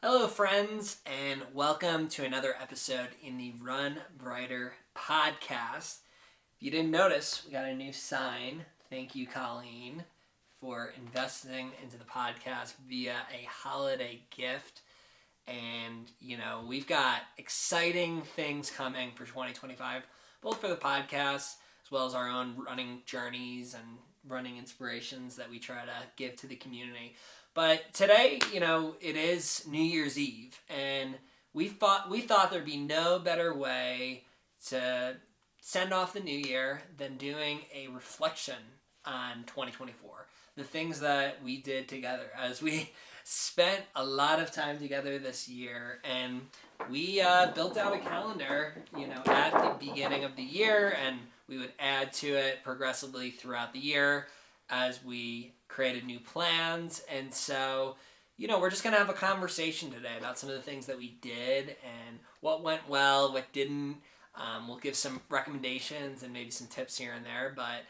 Hello, friends, and welcome to another episode in the Run Breiter podcast. If you didn't notice, we got a new sign. Thank you, Colleen, for investing into the podcast via a holiday gift. And, we've got exciting things coming for 2025, both for the podcast as well as our own running journeys and running inspirations that we try to give to the community. But today, it is New Year's Eve, and we thought there'd be no better way to send off the new year than doing a reflection on 2024. The things that we did together as we spent a lot of time together this year, and we built out a calendar, at the beginning of the year, and we would add to it progressively throughout the year as we created new plans. And so, we're just going to have a conversation today about some of the things that we did and what went well, what didn't. We'll give some recommendations and maybe some tips here and there. But,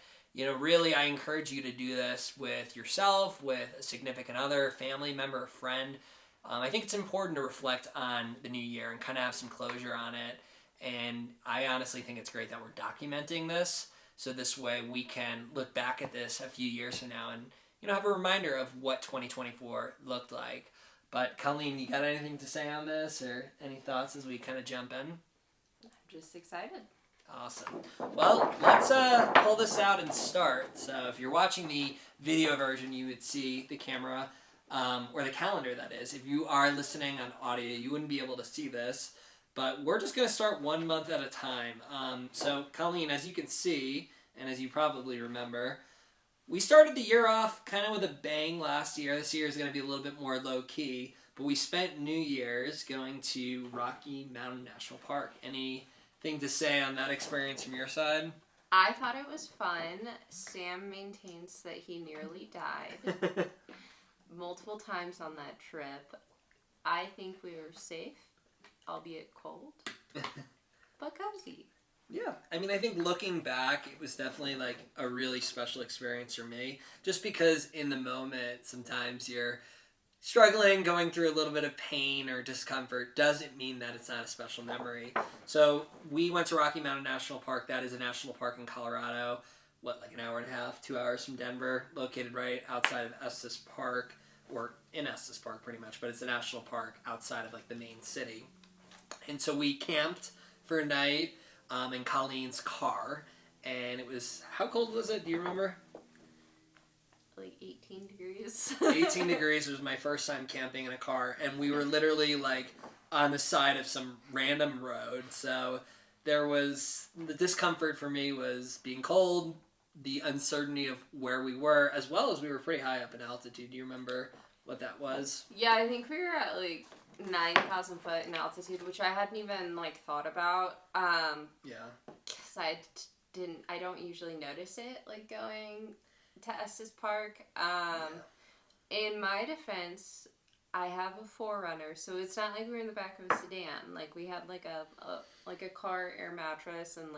really, I encourage you to do this with yourself, with a significant other, family member, friend. I think it's important to reflect on the new year and kind of have some closure on it. And I honestly think it's great that we're documenting this. So this way we can look back at this a few years from now and, have a reminder of what 2024 looked like. But Colleen, you got anything to say on this or any thoughts as we kind of jump in? I'm just excited. Awesome. Well, let's pull this out and start. So if you're watching the video version, you would see the camera or the calendar, that is. If you are listening on audio, you wouldn't be able to see this. But we're just going to start 1 month at a time. So, Colleen, as you can see, and as you probably remember, we started the year off kind of with a bang last year. This year is going to be a little bit more low-key. But we spent New Year's going to Rocky Mountain National Park. Anything to say on that experience from your side? I thought it was fun. Sam maintains that he nearly died multiple times on that trip. I think we were safe, albeit cold, but cozy. Yeah, I think looking back, it was definitely like a really special experience for me. Just because in the moment, sometimes you're struggling, going through a little bit of pain or discomfort, doesn't mean that it's not a special memory. So we went to Rocky Mountain National Park. That is a national park in Colorado. Like an hour and a half, 2 hours from Denver, located right outside of Estes Park, or in Estes Park pretty much, but it's a national park outside of like the main city. And so we camped for a night in Colleen's car, and it was, how cold was it? Do you remember? Like 18 degrees. 18 degrees. It was my first time camping in a car, and we were literally like on the side of some random road. So there was, the discomfort for me was being cold, the uncertainty of where we were, as well as we were pretty high up in altitude. Do you remember what that was? Yeah, I think we were at like 9,000 foot in altitude, which I hadn't even thought about. Yeah. Because I don't usually notice it going to Estes Park. In my defense, I have a 4Runner, so it's not like we were in the back of a sedan. Like we had like a car air mattress, and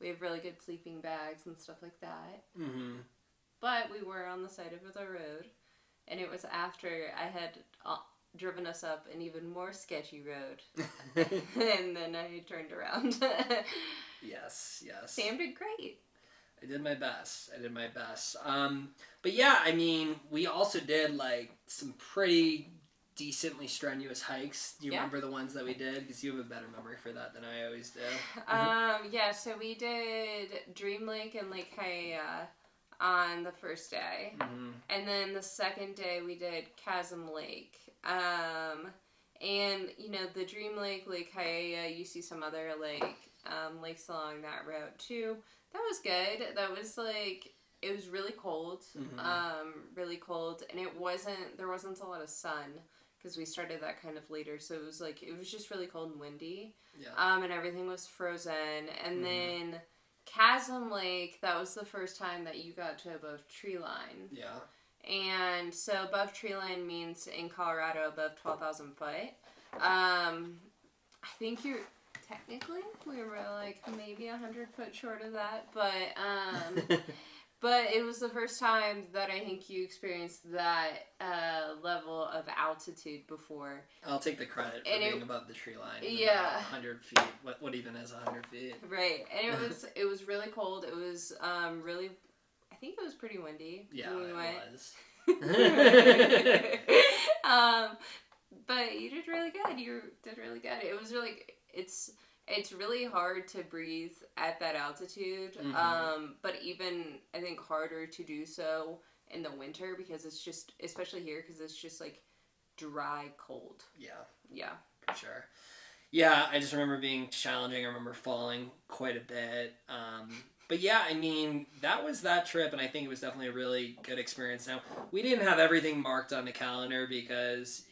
we have really good sleeping bags and stuff like that. Mm-hmm. But we were on the side of the road, and it was after I had driven us up an even more sketchy road. And then I turned around. Yes. Sam did great. I did my best. But yeah, we also did some pretty decently strenuous hikes. Do you remember the ones that we did? Because you have a better memory for that than I always do. Yeah, so we did Dream Lake and Lake Hialeah on the first day. Mm-hmm. And then the second day we did Chasm Lake. And, the Dream Lake, Lake Hialeah, you see some other lakes along that route too. That was good. That was it was really cold. Mm-hmm. Really cold. And there wasn't a lot of sun because we started that kind of later. So it was just really cold and windy. Yeah. And everything was frozen. And Mm-hmm. then Chasm Lake, that was the first time that you got to above tree line. Yeah. And so above tree line means in Colorado above 12,000 foot. I think technically we were maybe 100 foot short of that, but But it was the first time that I think you experienced that level of altitude before. I'll take the credit for being above the tree line. Yeah. 100 feet. What even is 100 feet? Right. And it was really cold. It was really, I think it was pretty windy. Yeah, when we went. Was. But you did really good. You did really good. It was really, it's really hard to breathe at that altitude. But even, I think, harder to do so in the winter because it's just, especially here, because it's just like dry cold. Yeah. Yeah. For sure. Yeah, I just remember being challenging. I remember falling quite a bit. But yeah, I mean, that was that trip, and I think it was definitely a really good experience. Now, we didn't have everything marked on the calendar because,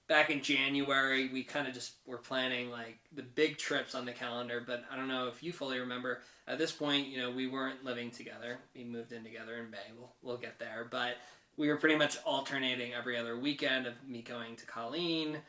back in January, we kind of just were planning, like, the big trips on the calendar, but I don't know if you fully remember. At this point, we weren't living together. We moved in together in May. We'll get there, but we were pretty much alternating every other weekend of me going to Colleen,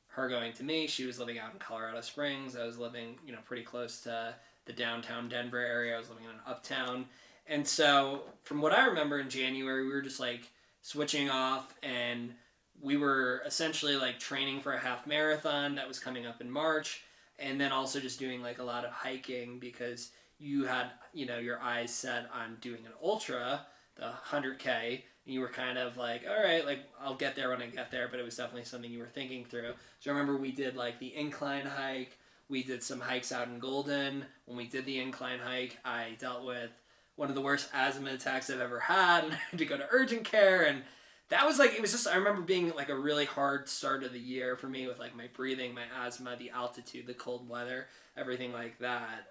her going to me. She was living out in Colorado Springs. I was living, pretty close to the downtown Denver area. I was living in uptown. And so from what I remember in January, we were just like switching off, and we were essentially like training for a half marathon that was coming up in March, and then also just doing like a lot of hiking because you had, your eyes set on doing an ultra, the 100K, and you were kind of like, all right, like I'll get there when I get there, but it was definitely something you were thinking through. So I remember we did like the incline hike. We did some hikes out in Golden. When we did the incline hike, I dealt with one of the worst asthma attacks I've ever had, and I had to go to urgent care, and that was like, it was just, I remember being like a really hard start of the year for me with like my breathing, my asthma, the altitude, the cold weather, everything like that.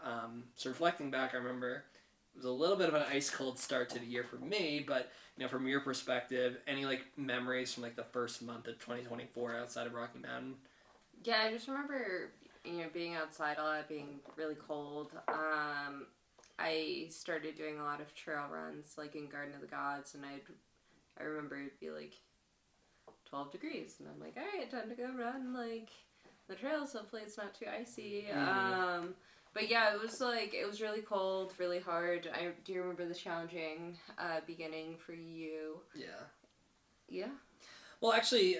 So reflecting back, I remember it was a little bit of an ice cold start to the year for me, but from your perspective, any like memories from like the first month of 2024 outside of Rocky Mountain? Yeah, I just remember, being outside a lot, being really cold. I started doing a lot of trail runs, like in Garden of the Gods, and I remember it'd be like 12 degrees, and I'm like, all right, time to go run, like, the trails, hopefully it's not too icy. But yeah, it was really cold, really hard. I do remember the challenging beginning for you. Yeah. Yeah. Well, actually,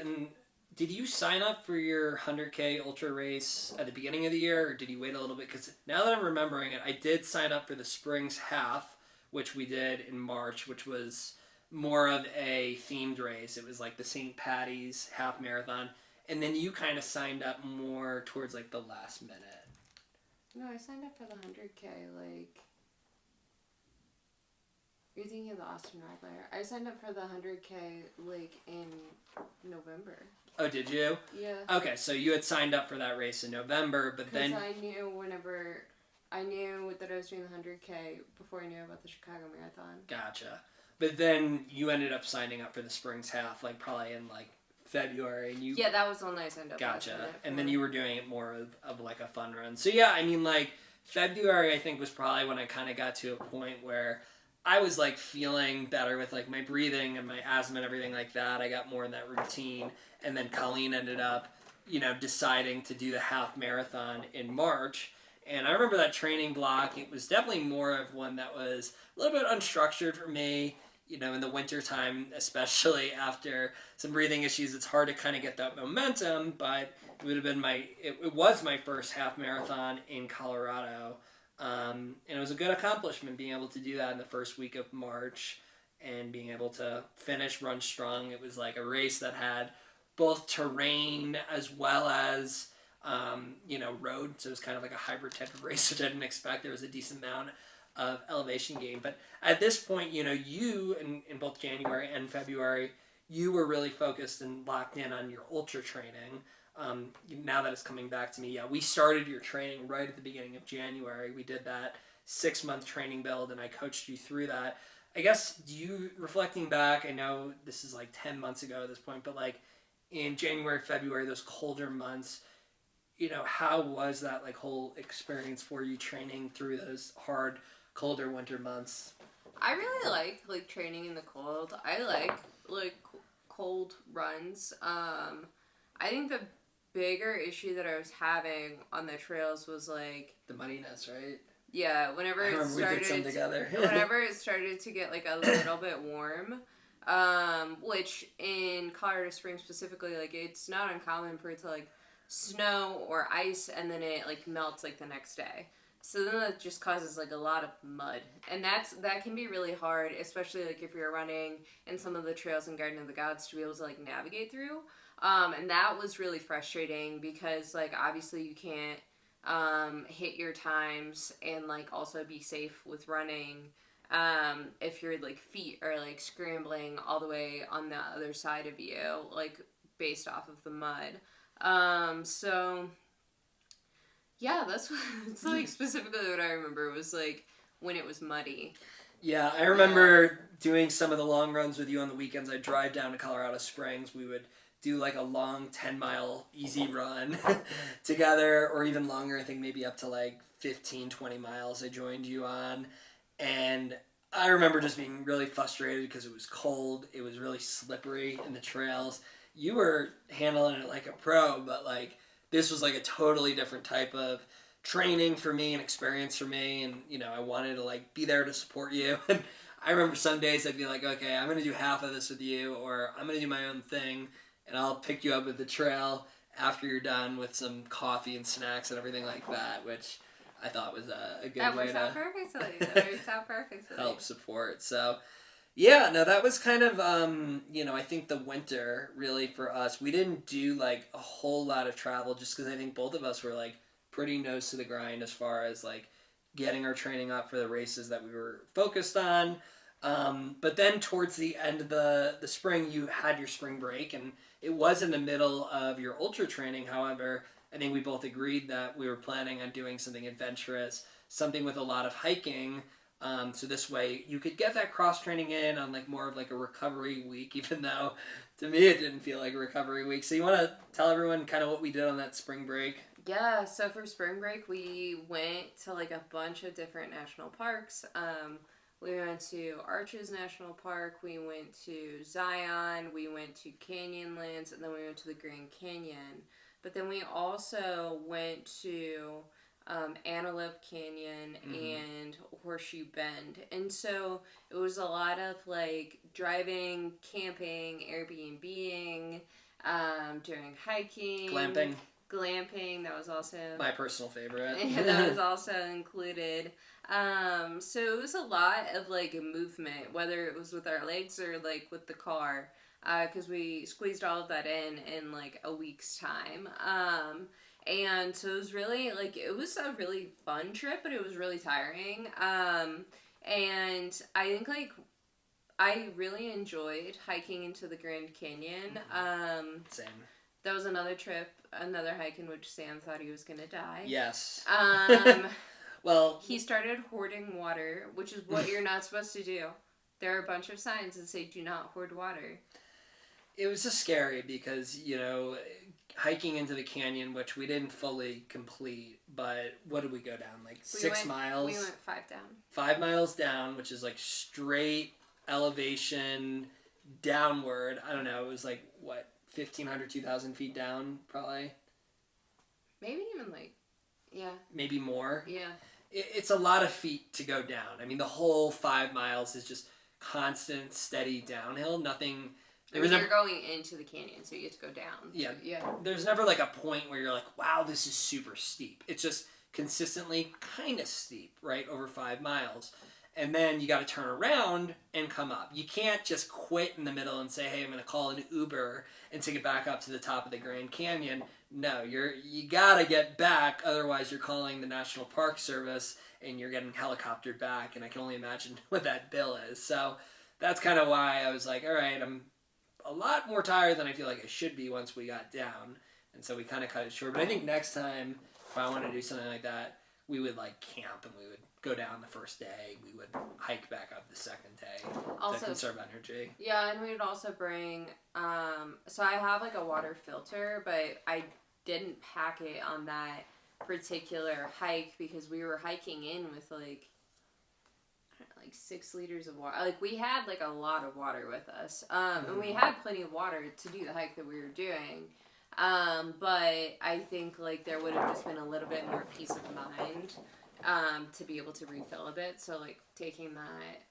did you sign up for your 100K ultra race at the beginning of the year, or did you wait a little bit? Because now that I'm remembering it, I did sign up for the Springs Half, which we did in March, which was more of a themed race. It was like the St. Patty's half marathon, and then you kind of signed up more towards like the last minute. No, I signed up for the 100K, like... You're thinking of the Austin Wrangler. I signed up for the 100K, like, in November. Oh, did you? Yeah. Okay, so you had signed up for that race in November, but then... Because I knew that I was doing the 100K before I knew about the Chicago Marathon. Gotcha. But then you ended up signing up for the Springs Half, like, probably in, like, February, and you... Yeah, that was the one I signed up for. Gotcha. And then you were doing it more of like a fun run. So yeah, I mean, like, February I think was probably when I kind of got to a point where I was like feeling better with like my breathing and my asthma and everything like that. I got more in that routine. And then Colleen ended up, deciding to do the half marathon in March. And I remember that training block. It was definitely more of one that was a little bit unstructured for me. In the wintertime, especially after some breathing issues, it's hard to kind of get that momentum, but it would have been it was my first half marathon in Colorado. And it was a good accomplishment being able to do that in the first week of March and being able to finish Run Strong. It was like a race that had both terrain as well as, road. So it was kind of like a hybrid type of race, which I didn't expect. There was a decent amount of elevation gain. But at this point, you in both January and February, you were really focused and locked in on your ultra training. Now that it's coming back to me, yeah, we started your training right at the beginning of January. We did that 6-month training build, and I coached you through that. I guess, reflecting back, I know this is like 10 months ago at this point, but like in January, February, those colder months, how was that like whole experience for you training through those hard, colder winter months? I really like training in the cold. I like cold runs. I think the bigger issue that I was having on the trails was like the muddiness, right? Yeah, whenever I it remember we did some started, together. whenever it started to get like a little bit warm, which in Colorado Springs specifically, like it's not uncommon for it to like snow or ice and then it like melts like the next day. So then that just causes like a lot of mud, and that can be really hard, especially like if you're running in some of the trails in Garden of the Gods to be able to like navigate through. And that was really frustrating because like obviously you can't hit your times and like also be safe with running if your like feet are like scrambling all the way on the other side of you, like based off of the mud. So yeah, that's like specifically what I remember was like when it was muddy. Yeah, I remember doing some of the long runs with you on the weekends. I'd drive down to Colorado Springs. We would do like a long 10-mile easy run together, or even longer. I think maybe up to like 15, 20 miles I joined you on. And I remember just being really frustrated because it was cold. It was really slippery in the trails. You were handling it like a pro, but like this was like a totally different type of training for me and experience for me, and I wanted to like be there to support you. And I remember some days I'd be like, okay, I'm gonna do half of this with you, or I'm gonna do my own thing, and I'll pick you up at the trail after you're done with some coffee and snacks and everything like that, which I thought was a good way to That works out perfectly. help support. So yeah, no, that was kind of I think the winter really for us. We didn't do like a whole lot of travel just because I think both of us were like pretty nose to the grind as far as like getting our training up for the races that we were focused on. But then towards the end of the spring, you had your spring break, and it was in the middle of your ultra training. However, I think we both agreed that we were planning on doing something adventurous, something with a lot of hiking. So this way you could get that cross training in on like more of like a recovery week, even though to me it didn't feel like a recovery week. So you want to tell everyone kind of what we did on that spring break? Yeah, so for spring break, we went to like a bunch of different national parks. We went to Arches National Park, we went to Zion, we went to Canyonlands, and then we went to the Grand Canyon. But then we also went to Antelope Canyon and Horseshoe Bend. And so it was a lot of like driving, camping, Airbnb-ing, doing hiking. Glamping, that was also my personal favorite. that was also included. So it was a lot of like movement, whether it was with our legs or like with the car, because we squeezed all of that in like a week's time. And so it was really like it was a really fun trip, but it was really tiring. And I think like I really enjoyed hiking into the Grand Canyon. Same. That was another trip, another hike in which Sam thought he was gonna die. Yes. Well, he started hoarding water, which is what you're not supposed to do. There are a bunch of signs that say do not hoard water. It was just scary because, hiking into the canyon, which we didn't fully complete, but what did we go down? Like 6 miles? We went 5 down. 5 miles down, which is like straight elevation downward. I don't know, it was like, 1,500, 2,000 feet down, probably? Maybe even like, yeah. Maybe more? Yeah. It's a lot of feet to go down. I mean, the whole 5 miles is just constant, steady downhill. Nothing... You're going into the canyon, so you get to go down. Yeah. So, yeah. There's never like a point where you're like, wow, this is super steep. It's just consistently kind of steep, right, over 5 miles. And then you got to turn around and come up. You can't just quit in the middle and say, hey, I'm going to call an Uber and take it back up to the top of the Grand Canyon. No, you got to get back. Otherwise, you're calling the National Park Service and you're getting helicoptered back. And I can only imagine what that bill is. So that's kind of why I was like, all right, I'm a lot more tired than I feel like I should be once we got down. And so we kind of cut it short. But I think next time, if I want to do something like that, we would like camp and we would go down the first day. We would hike back up the second day to conserve energy. Yeah, and we would also bring, so I have like a water filter, but I didn't pack it on that particular hike because we were hiking in with like 6 liters of water. Like we had like a lot of water with us, and we had plenty of water to do the hike that we were doing. But I think like there would have just been a little bit more peace of mind to be able to refill a bit. So like taking that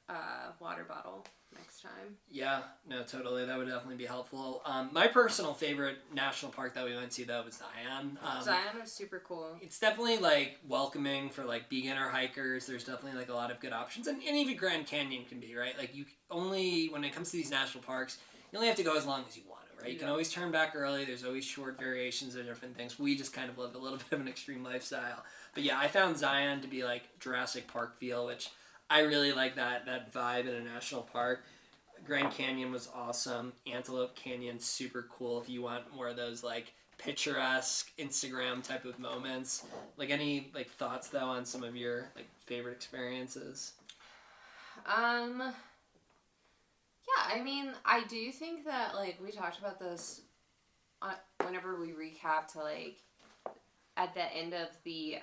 water bottle next time. Yeah, no, totally. That would definitely be helpful. My personal favorite national park that we went to, though, was Zion. Zion was super cool. It's definitely, like, welcoming for, like, beginner hikers. There's definitely, like, a lot of good options. And even Grand Canyon can be, right? Like, you only, when it comes to these national parks, you only have to go as long as you want to, right? You can always turn back early. There's always short variations of different things. We just kind of lived a little bit of an extreme lifestyle. But, yeah, I found Zion to be, like, Jurassic Park feel, which I really like that vibe in a national park. Grand Canyon was awesome. Antelope Canyon, super cool if you want more of those, like, picturesque Instagram type of moments. Like, any, like, thoughts, though, on some of your, like, favorite experiences? Yeah, I mean, I do think that, like, we talked about this whenever we recap to, like, at the end of the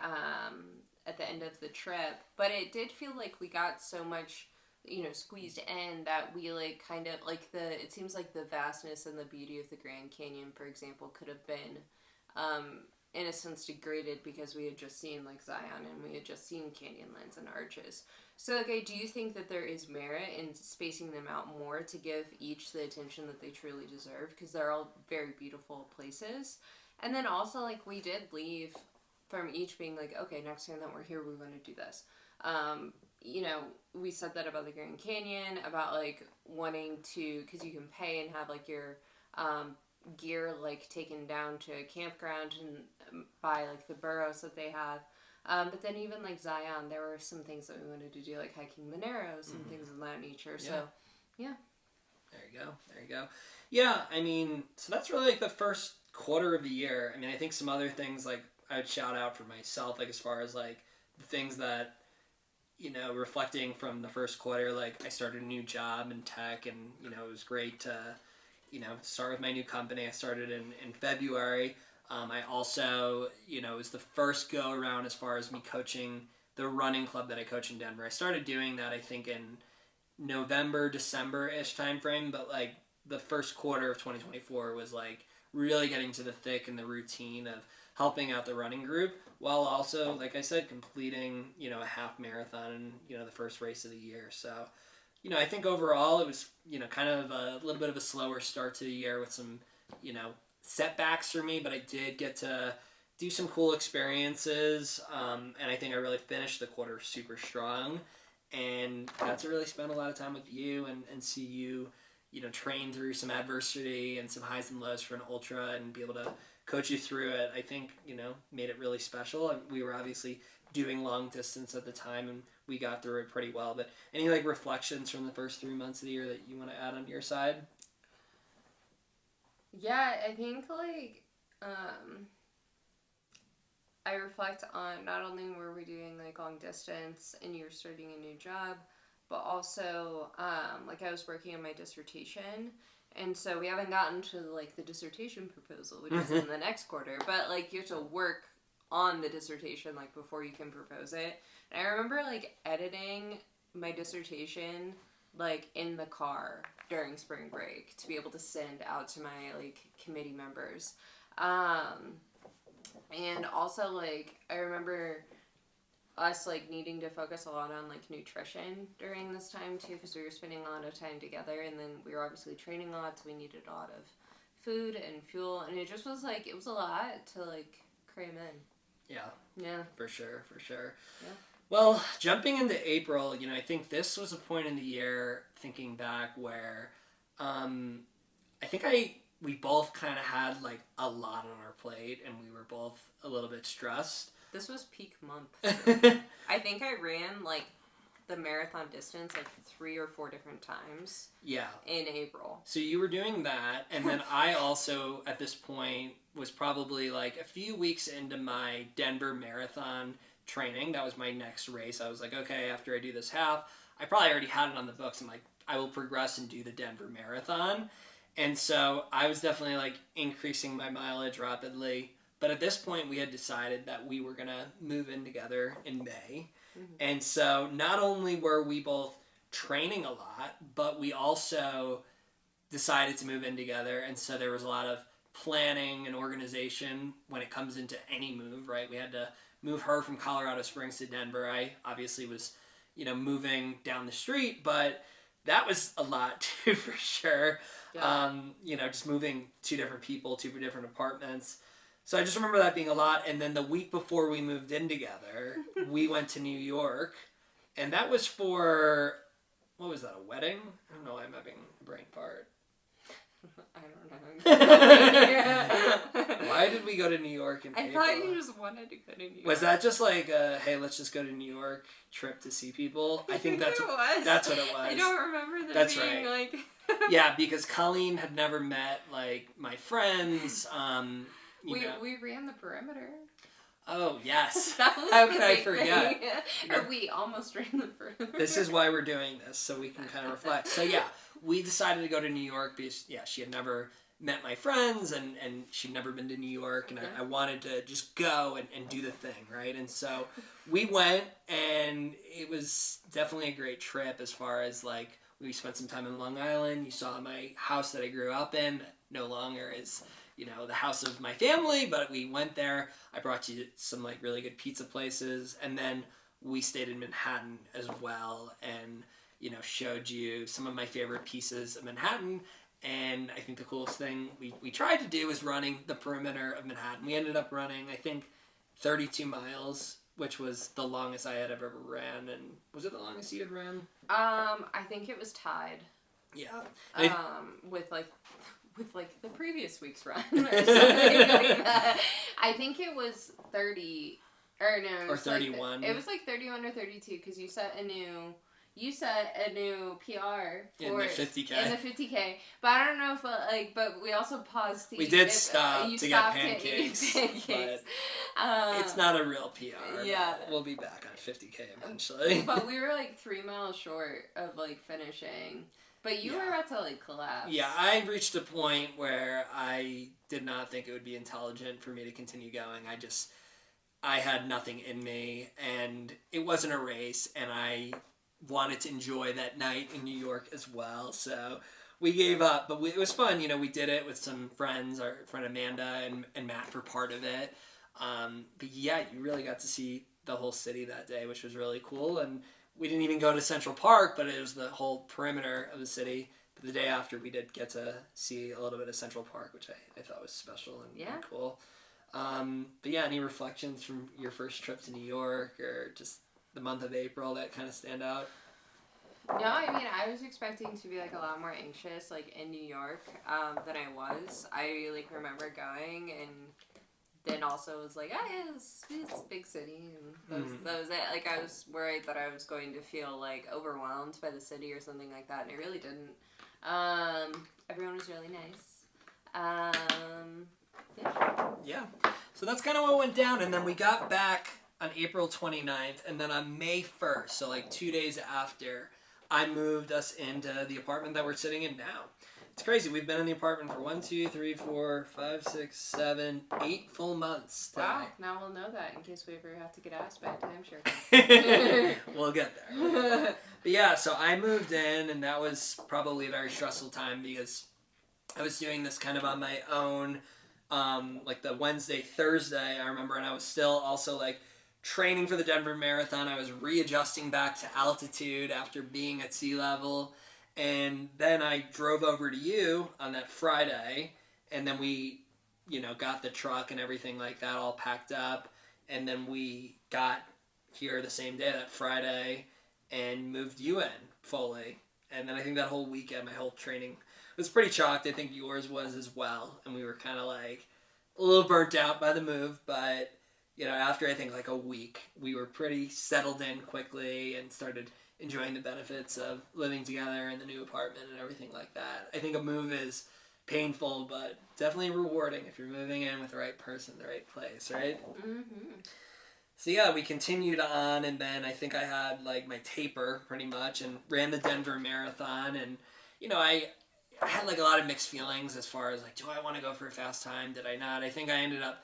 trip, but it did feel like we got so much, squeezed in that we, like, kind of, like, it seems like the vastness and the beauty of the Grand Canyon, for example, could have been, in a sense, degraded because we had just seen, like, Zion and we had just seen Canyonlands and Arches. So, like, I do think that there is merit in spacing them out more to give each the attention that they truly deserve, because they're all very beautiful places. And then also, like, we did leave from each being like, okay, next time that we're here, we want to do this. We said that about the Grand Canyon, about, like, wanting to, because you can pay and have, like, your gear, like, taken down to a campground and buy, like, the burros that they have. But then even, like, Zion, there were some things that we wanted to do, like hiking the Narrows and things of that nature. So, yeah. There you go. Yeah, I mean, so that's really, like, the first quarter of the year. I mean, I think some other things, like, I would shout out for myself, like, as far as, like, the things that, reflecting from the first quarter, like, I started a new job in tech, and, it was great to, start with my new company. I started in February. I also, it was the first go around as far as me coaching the running club that I coach in Denver. I started doing that, I think, in November, December-ish time frame, but, like, the first quarter of 2024 was, like, really getting to the thick and the routine of helping out the running group, while also, like I said, completing, a half marathon in, the first race of the year. So, I think overall it was, kind of a little bit of a slower start to the year with some, setbacks for me, but I did get to do some cool experiences, and I think I really finished the quarter super strong, and got to really spend a lot of time with you and see you, train through some adversity and some highs and lows for an ultra and be able to coach you through it. I think, made it really special. And we were obviously doing long distance at the time, and we got through it pretty well. But any, like, reflections from the first 3 months of the year that you want to add on your side? Yeah, I think, like, I reflect on not only were we doing, like, long distance and you were starting a new job, but also, like, I was working on my dissertation, and so we haven't gotten to, like, the dissertation proposal, which is in the next quarter, but, like, you have to work on the dissertation, like, before you can propose it. And I remember, like, editing my dissertation, like, in the car during spring break to be able to send out to my, like, committee members. And also, like, I remember us, like, needing to focus a lot on, like, nutrition during this time, too, because we were spending a lot of time together, and then we were obviously training a lot, so we needed a lot of food and fuel, and it just was, like, it was a lot to, like, cram in. Yeah. For sure. Yeah. Well, jumping into April, I think this was a point in the year, thinking back, where I think we both kind of had, like, a lot on our plate, and we were both a little bit stressed. This was peak month. I think I ran, like, the marathon distance, like, 3 or 4 different times. Yeah. In April. So you were doing that, and then I also, at this point, was probably, like, a few weeks into my Denver marathon training. That was my next race. I was like, okay, after I do this half, I probably already had it on the books. I'm like, I will progress and do the Denver marathon. And so I was definitely, like, increasing my mileage rapidly. But at this point, we had decided that we were going to move in together in May. Mm-hmm. And so not only were we both training a lot, but we also decided to move in together. And so there was a lot of planning and organization when it comes into any move, right? We had to move her from Colorado Springs to Denver. I obviously was, moving down the street, but that was a lot too, for sure. Yeah. Just moving two different people, two different apartments. So I just remember that being a lot. And then the week before we moved in together, we went to New York. And that was for, what was that, a wedding? I don't know why I'm having a brain fart. I don't know. Why did we go to New York in April? I thought you just wanted to go to New York. Was that just like a, hey, let's just go to New York trip to see people? I think that's what it was. I don't remember That's being right. like... Yeah, because Colleen had never met, like, my friends. We ran the perimeter. Oh, yes. That was How could I forget? Or we almost ran the perimeter. This is why we're doing this, so we can kind of reflect. So, yeah, we decided to go to New York because, she had never met my friends, and she'd never been to New York, and I wanted to just go and do the thing, right? And so we went, and it was definitely a great trip as far as, like, we spent some time in Long Island. You saw my house that I grew up in. No longer is, the house of my family, but we went there. I brought you some, like, really good pizza places, and then we stayed in Manhattan as well, and, showed you some of my favorite pieces of Manhattan. And I think the coolest thing we tried to do was running the perimeter of Manhattan. We ended up running, I think, 32 miles, which was the longest I had ever ran. And was it the longest you had ran? I think it was tied. Yeah. With the previous week's run or something like that. I think it was 30, or no. It was 31. It was like 31 or 32 because you set a new PR for in the 50K. In the 50K, but I don't know if but we also paused to we eat. did stop to get pancakes, but it's not a real PR. Yeah, we'll be back on 50K eventually. But we were like 3 miles short of like finishing. But you were about to like collapse. Yeah, I reached a point where I did not think it would be intelligent for me to continue going. I had nothing in me, and it wasn't a race, and I wanted to enjoy that night in New York as well, so we gave up, but it was fun. We did it with some friends, our friend Amanda and Matt for part of it, but yeah, you really got to see the whole city that day, which was really cool. And we didn't even go to Central Park, but it was the whole perimeter of the city. But the day after, we did get to see a little bit of Central Park, which I thought was special and cool. But yeah, any reflections from your first trip to New York, or just the month of April that kind of stand out? No, I mean, I was expecting to be like a lot more anxious, like in New York, than I was. I like remember going, and then also was like, it's a big city, and that was it. Like, I was worried that I was going to feel like overwhelmed by the city or something like that, and it really didn't. Everyone was really nice. Yeah. So that's kind of what went down, and then we got back on April 29th, and then on May 1st, so like 2 days after, I moved us into the apartment that we're sitting in now. It's crazy. We've been in the apartment for 1, 2, 3, 4, 5, 6, 7, 8 full months today. Wow. Now we'll know that in case we ever have to get asked by a timeshare. We'll get there. But yeah, so I moved in, and that was probably a very stressful time because I was doing this kind of on my own, like the Wednesday, Thursday, I remember, and I was still also like training for the Denver Marathon. I was readjusting back to altitude after being at sea level. And then I drove over to you on that Friday, and then we, got the truck and everything like that all packed up. And then we got here the same day, that Friday, and moved you in fully. And then I think that whole weekend, my whole training was pretty chalked. I think yours was as well. And we were kind of like a little burnt out by the move, but after I think like a week, we were pretty settled in quickly and started enjoying the benefits of living together in the new apartment and everything like that. I think a move is painful, but definitely rewarding if you're moving in with the right person, the right place, right? Mm-hmm. So yeah, we continued on, and then I think I had like my taper pretty much and ran the Denver Marathon, and I had like a lot of mixed feelings as far as like, do I want to go for a fast time? Did I not? I think I ended up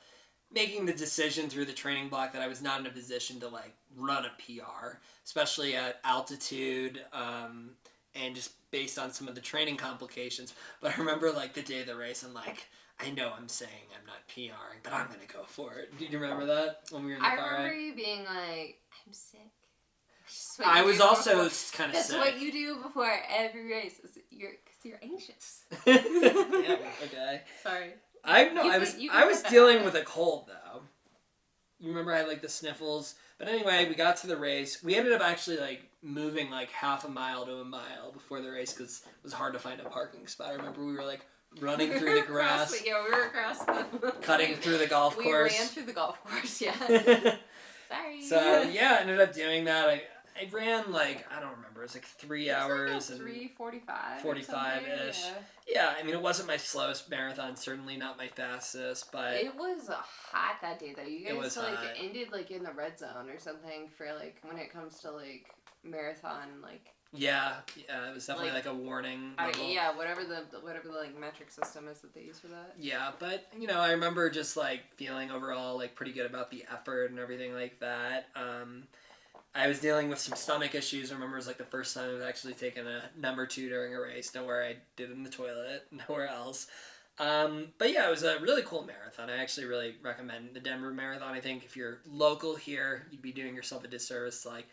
making the decision through the training block that I was not in a position to like run a PR, especially at altitude, and just based on some of the training complications. But I remember like the day of the race, and like I know I'm saying I'm not PRing, but I'm gonna go for it. Do you remember that when we were in the car? I remember you being like, I'm sick. I was also kind of sick. That's what you do before every race. Because you're anxious. Damn, okay. Sorry. I was dealing with a cold though. You remember I had like the sniffles. But anyway, we got to the race. We ended up actually like moving like half a mile to a mile before the race because it was hard to find a parking spot. I remember we were like running through the grass. We were across the... Cutting through the golf course. We ran through the golf course, yeah. Sorry. So, yeah, I ended up doing that. I ran, like, I don't remember. It was like 3 hours. Like 3:45. 45-ish. Yeah, I mean, it wasn't my slowest marathon. Certainly not my fastest, but... It was hot that day, though. You guys, like, hot. ended, like, in the red zone or something for, like, when it comes to, like, marathon, like... Yeah, it was definitely like a warning level. Whatever the like metric system is that they use for that. Yeah, but you know, I remember just like feeling overall like pretty good about the effort and everything like that. I was dealing with some stomach issues. I remember it was like the first time I've actually taken a number 2 during a race. Nowhere I did in the toilet, nowhere else. But yeah, it was a really cool marathon. I actually really recommend the Denver Marathon. I think if you're local here, you'd be doing yourself a disservice to like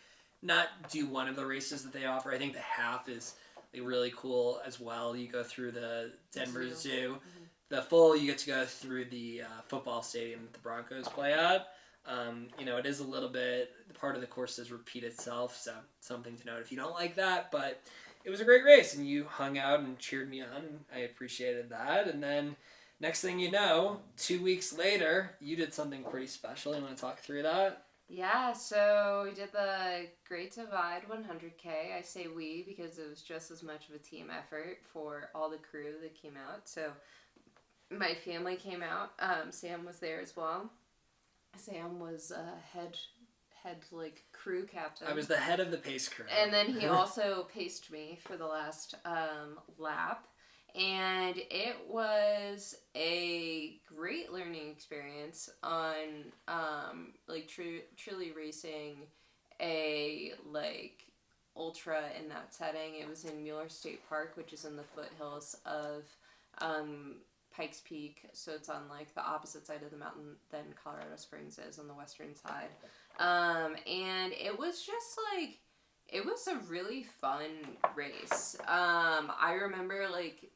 not do one of the races that they offer. I think the half is like really cool as well. You go through the Denver Zoo. Mm-hmm. The full, you get to go through the football stadium that the Broncos play at. You know, it is a little bit, part of the course does repeat itself, so something to note if you don't like that, but it was a great race, and you hung out and cheered me on, and I appreciated that, and then next thing you know, 2 weeks later, you did something pretty special. You want to talk through that? Yeah, so we did the Great Divide 100K. I say we because it was just as much of a team effort for all the crew that came out. So my family came out. Sam was there as well. Sam was head like crew captain. I was the head of the pace crew. And then he also paced me for the last lap. And it was a great learning experience on like truly racing a like ultra in that setting. It was in Mueller State Park, which is in the foothills of Pikes Peak, so it's on like the opposite side of the mountain than Colorado Springs is on the western side. And it was just like, it was a really fun race. I remember like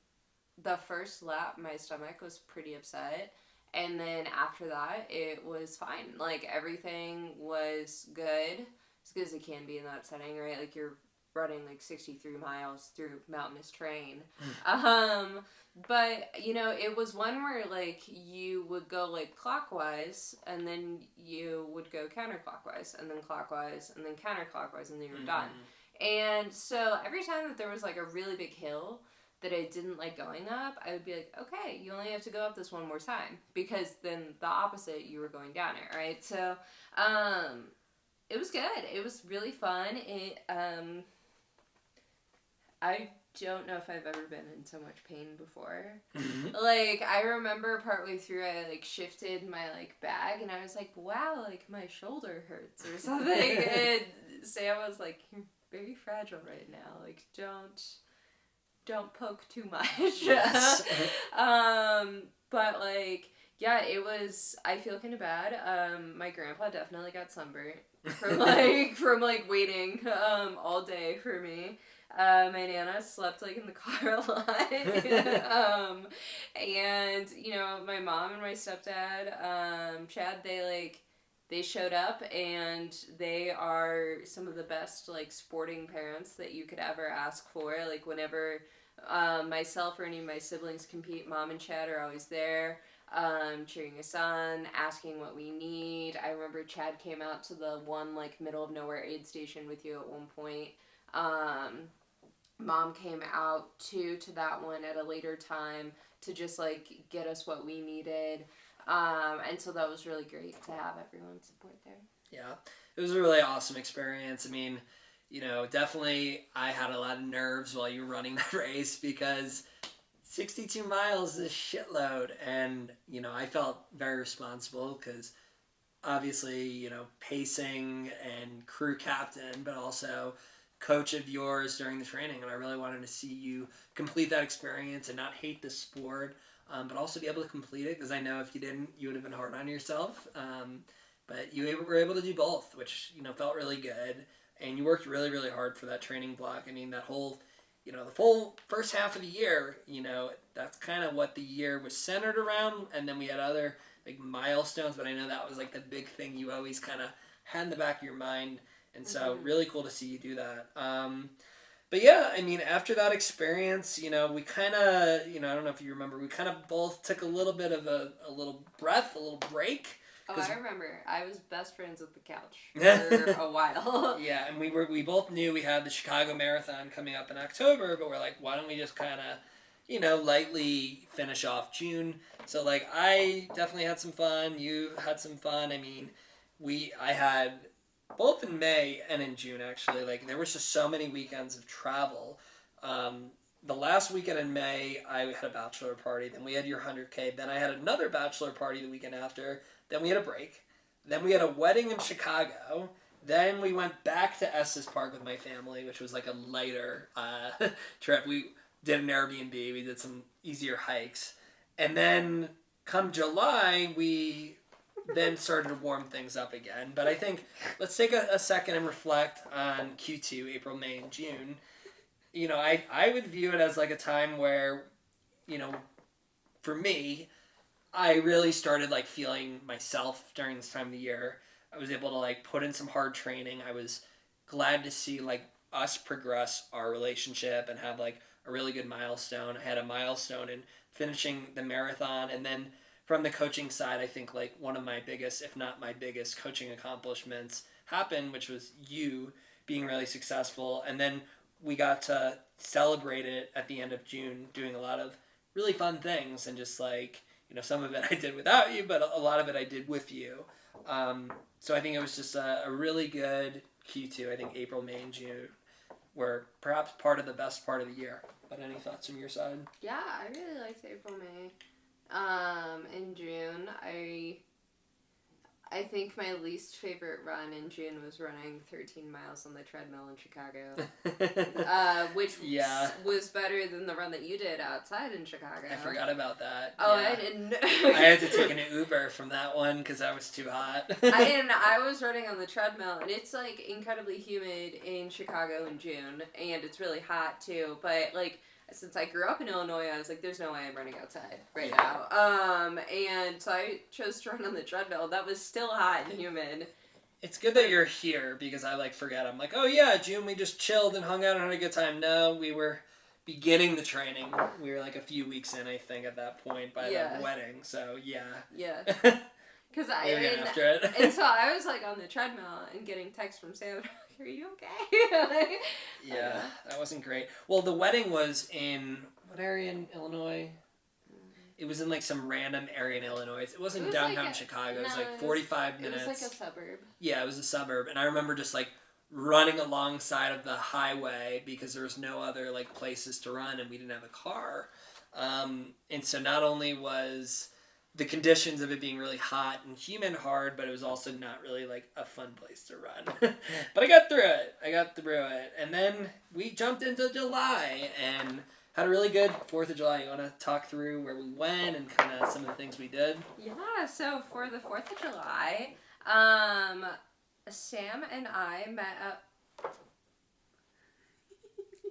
the first lap, my stomach was pretty upset. And then after that, it was fine. Like, everything was good. As good as it can be in that setting, right? Like, you're running, like, 63 miles through mountainous terrain. But, you know, it was one where, like, you would go, like, clockwise, and then you would go counterclockwise, and then clockwise, and then counterclockwise, and then you were done. And so every time that there was, like, a really big hill that I didn't like going up, I would be like, okay, you only have to go up this one more time, because then the opposite, you were going down it, right? So, it was good. It was really fun. I don't know if I've ever been in so much pain before. Like, I remember partway through, I, like, shifted my, like, bag, and I was like, wow, like, my shoulder hurts or something. And Sam was like, you're very fragile right now. Like, don't poke too much. Yes. But, like, yeah, it was, I feel kind of bad. My grandpa definitely got sunburnt from waiting, all day for me. My Nana slept, like, in the car a lot. And, you know, my mom and my stepdad, Chad, they showed up, and they are some of the best, like, sporting parents that you could ever ask for. Like, whenever myself or any of my siblings compete, Mom and Chad are always there, cheering us on, asking what we need. I remember Chad came out to the one, like, middle of nowhere aid station with you at one point. Mom came out, too, to that one at a later time to just, like, get us what we needed. And so that was really great to have everyone support there. Yeah, it was a really awesome experience. I mean, you know, definitely I had a lot of nerves while you were running that race because 62 miles is a shitload. And, you know, I felt very responsible because obviously, you know, pacing and crew captain, but also coach of yours during the training. And I really wanted to see you complete that experience and not hate the sport. but also be able to complete it, because I know if you didn't, you would have been hard on yourself. But you were able to do both, which, felt really good. And you worked really, really hard for that training block. I mean, that whole, the full first half of the year, that's kind of what the year was centered around. And then we had other like milestones, but I know that was like the big thing you always kind of had in the back of your mind. And so really cool to see you do that. But yeah, I mean, after that experience, we kind of, I don't know if you remember, we kind of both took a little bit of a little breath, a little break. Oh, I remember. I was best friends with the couch for a while. Yeah, and we both knew we had the Chicago Marathon coming up in October, but we're like, why don't we just kind of, lightly finish off June? So, like, I definitely had some fun. You had some fun. I mean, I had, both in May and in June, actually, like, there was just so many weekends of travel. The last weekend in May, I had a bachelor party. Then we had your 100K. Then I had another bachelor party the weekend after. Then we had a break. Then we had a wedding in Chicago. Then we went back to Estes Park with my family, which was like a lighter trip. We did an Airbnb. We did some easier hikes. And then come July, we then started to warm things up again. But I think let's take a second and reflect on Q2, April, May, and June. I would view it as like a time where, for me, I really started like feeling myself during this time of the year. I was able to like put in some hard training. I was glad to see like us progress our relationship and have like a really good milestone. I had a milestone in finishing the marathon, and then from the coaching side, I think like one of my biggest, if not my biggest, coaching accomplishments happened, which was you being really successful. And then we got to celebrate it at the end of June, doing a lot of really fun things, and just like, some of it I did without you, but a lot of it I did with you. So I think it was just a really good Q2. I think April, May, and June were perhaps part of the best part of the year. But any thoughts from your side? Yeah, I really liked April, May. In June, I think my least favorite run in June was running 13 miles on the treadmill in Chicago. Which was better than the run that you did outside in Chicago. I forgot about that. Oh, yeah. I didn't. I had to take an Uber from that one because I was too hot. I was running on the treadmill, and it's like incredibly humid in Chicago in June, and it's really hot too, but like, since I grew up in Illinois, I was like, there's no way I'm running outside right now. And so I chose to run on the treadmill. That was still hot and humid. It's good that you're here, because I like forget. I'm like, oh yeah, June, we just chilled and hung out and had a good time. No, we were beginning the training. We were like a few weeks in, I think, at that point by the wedding. So yeah. Yeah. Because after it. And so I was like on the treadmill and getting texts from Sam. Are you okay? Yeah, that wasn't great. Well, the wedding was in what area in Illinois? It was in like some random area in Illinois. It wasn't downtown Chicago. It was like 45 minutes. It was like a suburb. Yeah, it was a suburb. And I remember just like running alongside of the highway because there was no other like places to run, and we didn't have a car. And so not only was the conditions of it being really hot and humid hard, but it was also not really like a fun place to run. But I got through it. And then we jumped into July and had a really good 4th of July. You want to talk through where we went and kind of some of the things we did? Yeah, so for the 4th of July, Sam and I met up.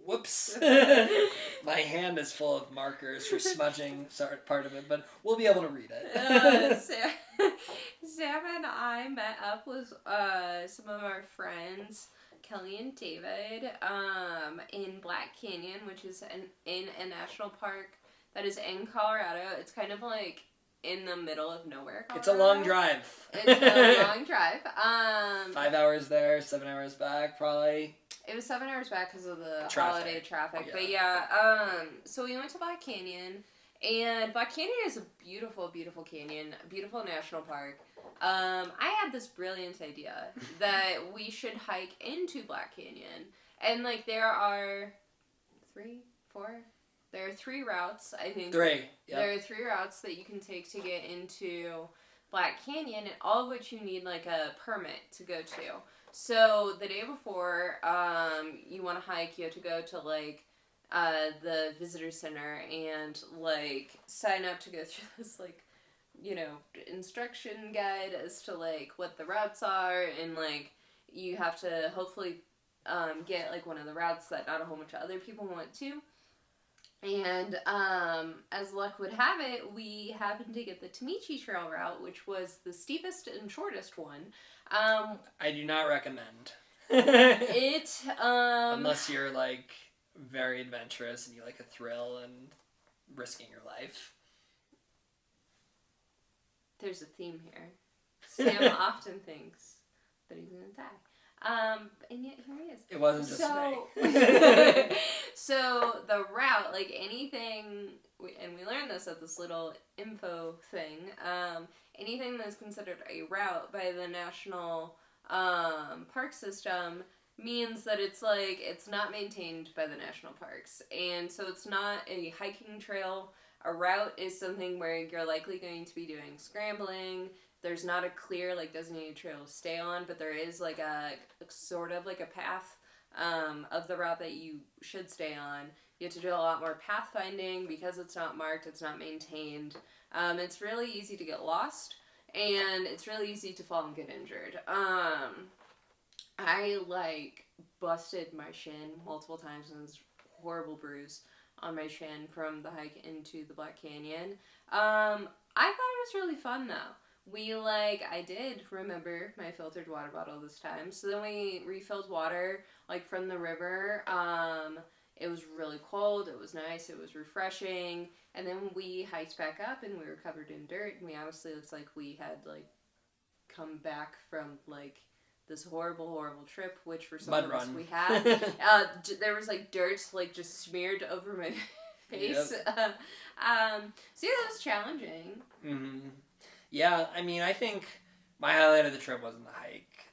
Whoops. My hand is full of markers for smudging part of it, but we'll be able to read it. Sam and I met up with some of our friends, Kelly and David, in Black Canyon, which is in a national park that is in Colorado. It's kind of like in the middle of nowhere, Colorado. It's a long drive. It's a long drive. 5 hours there, 7 hours back, probably. It was 7 hours back because of the holiday traffic. Yeah. But so we went to Black Canyon, and Black Canyon is a beautiful, beautiful canyon, a beautiful national park. I had this brilliant idea that we should hike into Black Canyon. And, like, there are 3 routes, I think. 3, yep. There are 3 routes that you can take to get into Black Canyon, and all of which you need, like, a permit to go to. So the day before you want to hike, you have to go to, like, the visitor center and like sign up to go through this like, you know, instruction guide as to like what the routes are, and like you have to hopefully get like one of the routes that not a whole bunch of other people want to. And as luck would have it, we happened to get the Tamichi Trail route, which was the steepest and shortest one. I do not recommend. Unless you're like very adventurous and you like a thrill and risking your life. There's a theme here. Sam often thinks that he's gonna die. And yet here he is. It wasn't just me. So the route, like anything, and we learned this at this little info thing, anything that's considered a route by the National Park System means that it's like, it's not maintained by the national parks. And so it's not a hiking trail. A route is something where you're likely going to be doing scrambling. There's not a clear, like, designated trail to stay on, but there is, like, a sort of, like, a path of the route that you should stay on. You have to do a lot more pathfinding because it's not marked, it's not maintained. It's really easy to get lost, and it's really easy to fall and get injured. I, like, busted my shin multiple times, and this horrible bruise on my shin from the hike into the Black Canyon. I thought it was really fun, though. I did remember my filtered water bottle this time. So then we refilled water, like, from the river. It was really cold. It was nice. It was refreshing. And then we hiked back up, and we were covered in dirt. And we honestly looked like we had, like, come back from, like, this horrible, horrible trip, which for some of us we had. There was, like, dirt, like, just smeared over my face. Yep. So yeah, that was challenging. Mm-hmm. Yeah, I mean, I think my highlight of the trip wasn't the hike.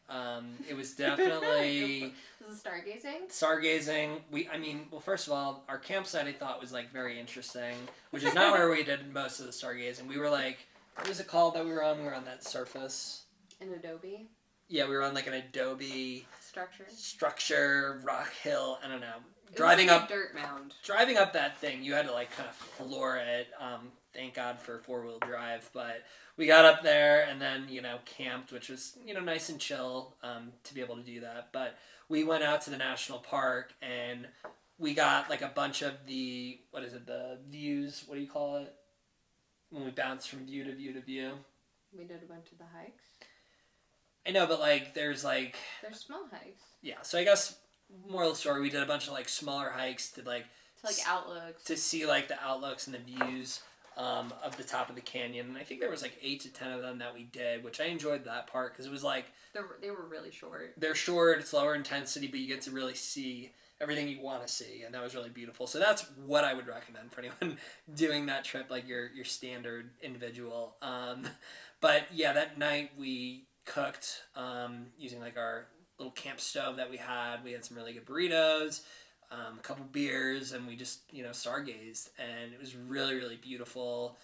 It was definitely... Was it stargazing? Stargazing. Well, first of all, our campsite I thought was, like, very interesting, which is not where we did most of the stargazing. We were, like, what was it called that we were on? We were on that surface. An adobe? Yeah, we were on, like, an adobe... Structure, rock hill, I don't know. Driving up a dirt mound. Driving up that thing, you had to, like, kind of floor it. Thank God for four-wheel drive, but we got up there and then, you know, camped, which was, you know, nice and chill to be able to do that. But we went out to the national park and we got, like, a bunch of the views, what do you call it? When we bounce from view to view to view. We did a bunch of the hikes. I know, but, like, there's small hikes. Yeah, so I guess, moral of the story, we did a bunch of, like, smaller hikes to outlooks. To see, like, the outlooks and the views of the top of the canyon. And I think there was, like, 8 to 10 of them that we did, which I enjoyed that part, because it was, like... They were really short. They're short, it's lower intensity, but you get to really see everything you want to see, and that was really beautiful. So that's what I would recommend for anyone doing that trip, like your standard individual. But, yeah, that night we cooked using, like, our little camp stove that we had. We had some really good burritos, a couple beers, and we just, you know, stargazed, and it was really, really beautiful.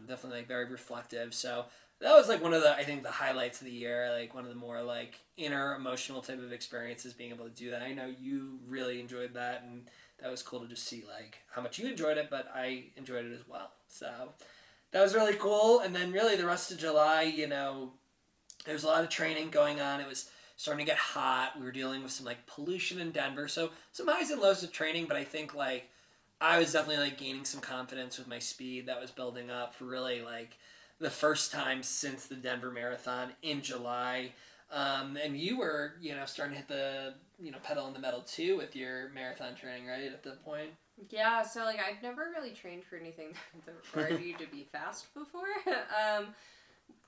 Definitely, like, very reflective. So that was, like, one of the, I think, the highlights of the year, like, one of the more, like, inner emotional type of experiences, being able to do that. I know you really enjoyed that, and that was cool to just see, like, how much you enjoyed it, but I enjoyed it as well. So that was really cool. And then really the rest of July, you know, there was a lot of training going on. It was starting to get hot. We were dealing with some, like, pollution in Denver. So some highs and lows of training, but I think, like, I was definitely, like, gaining some confidence with my speed that was building up for really, like, the first time since the Denver Marathon in July. And you were, you know, starting to hit the, you know, pedal in the metal too with your marathon training, right, at that point? Yeah, so, like, I've never really trained for anything that required you to be fast before.